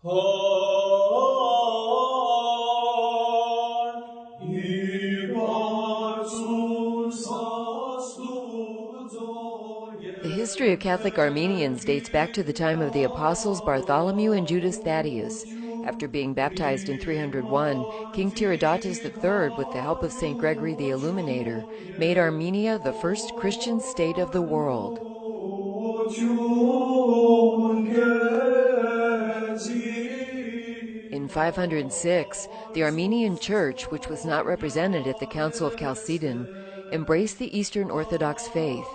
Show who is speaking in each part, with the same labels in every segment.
Speaker 1: The history of Catholic Armenians dates back to the time of the apostles Bartholomew and Judas Thaddeus. After being baptized in 301, King Tiridates III, with the help of St. Gregory the Illuminator, made Armenia the first Christian state of the world. In 506, the Armenian Church, which was not represented at the Council of Chalcedon, embraced the Eastern Orthodox faith.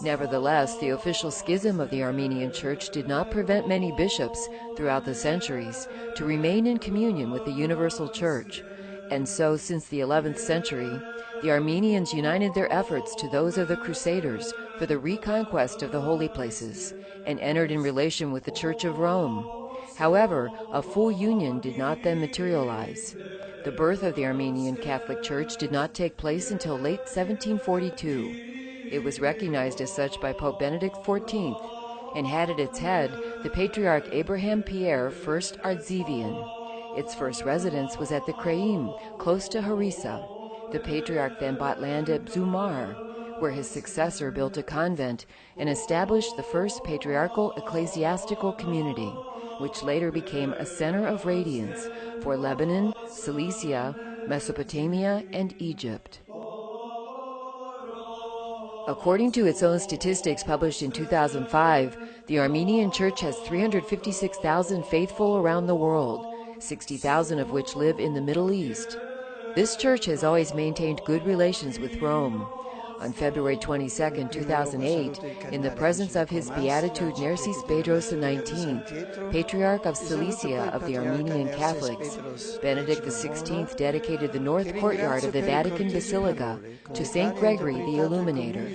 Speaker 1: Nevertheless, the official schism of the Armenian Church did not prevent many bishops throughout the centuries to remain in communion with the Universal Church. And so, since the 11th century, the Armenians united their efforts to those of the Crusaders for the reconquest of the holy places, and entered in relation with the Church of Rome. However, a full union did not then materialize. The birth of the Armenian Catholic Church did not take place until late 1742. It was recognized as such by Pope Benedict XIV, and had at its head the Patriarch Abraham Pierre I Ardzevian. Its first residence was at the Kraim, close to Harissa. The Patriarch then bought land at Bzumar, where his successor built a convent and established the first patriarchal ecclesiastical community, which later became a center of radiance for Lebanon, Cilicia, Mesopotamia, and Egypt. According to its own statistics published in 2005, the Armenian Church has 356,000 faithful around the world, 60,000 of which live in the Middle East. This church has always maintained good relations with Rome. On February 22, 2008, in the presence of His Beatitude Nersis Bedros XIX, Patriarch of Cilicia of the Armenian Catholics, Benedict XVI dedicated the north courtyard of the Vatican Basilica to St. Gregory the Illuminator,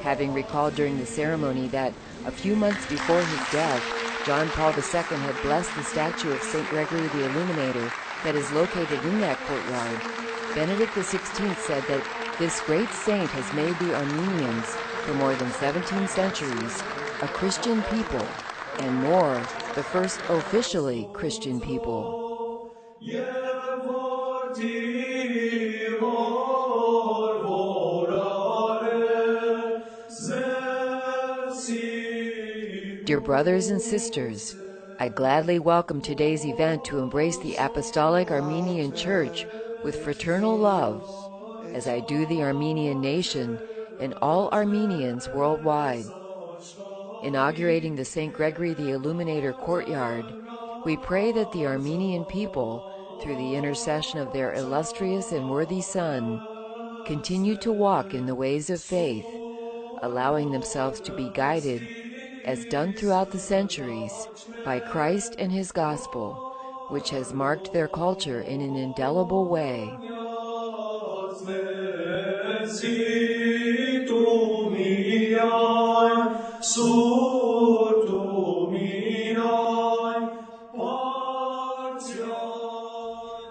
Speaker 1: having recalled during the ceremony that a few months before his death, John Paul II had blessed the statue of St. Gregory the Illuminator that is located in that courtyard. Benedict XVI said that this great saint has made the Armenians, for more than 17 centuries, a Christian people, and more, the first officially Christian people. Dear brothers and sisters, I gladly welcome today's event to embrace the Apostolic Armenian Church with fraternal love, as I do the Armenian nation and all Armenians worldwide. Inaugurating the St. Gregory the Illuminator courtyard, we pray that the Armenian people, through the intercession of their illustrious and worthy Son, continue to walk in the ways of faith, allowing themselves to be guided, as done throughout the centuries, by Christ and His Gospel, which has marked their culture in an indelible way.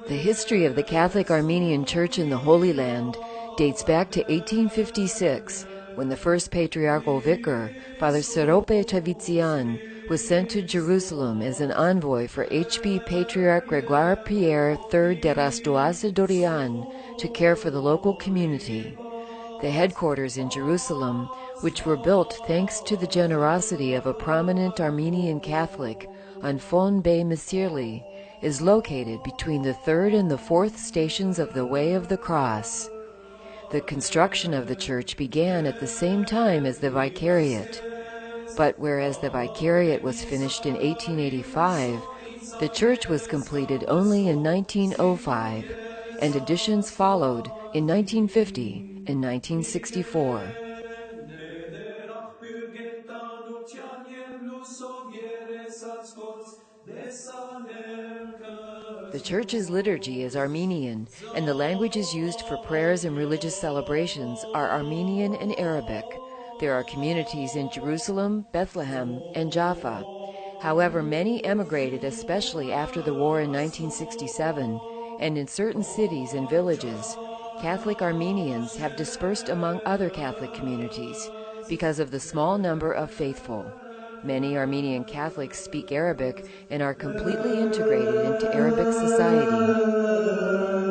Speaker 1: The history of the Catholic Armenian Church in the Holy Land dates back to 1856, when the first patriarchal vicar, Father Serope Tavitian, was sent to Jerusalem as an envoy for H.B. Patriarch Gregoire Pierre III de Rastoise Dorian to care for the local community. The headquarters in Jerusalem, which were built thanks to the generosity of a prominent Armenian Catholic, Anfon Bey Mesirli, is located between the third and the fourth stations of the Way of the Cross. The construction of the church began at the same time as the Vicariate. But whereas the Vicariate was finished in 1885, the church was completed only in 1905, and additions followed in 1950 and 1964. The church's liturgy is Armenian, and the languages used for prayers and religious celebrations are Armenian and Arabic. There are communities in Jerusalem, Bethlehem, and Jaffa. However, many emigrated, especially after the war in 1967, and in certain cities and villages, Catholic Armenians have dispersed among other Catholic communities because of the small number of faithful. Many Armenian Catholics speak Arabic and are completely integrated into Arabic society.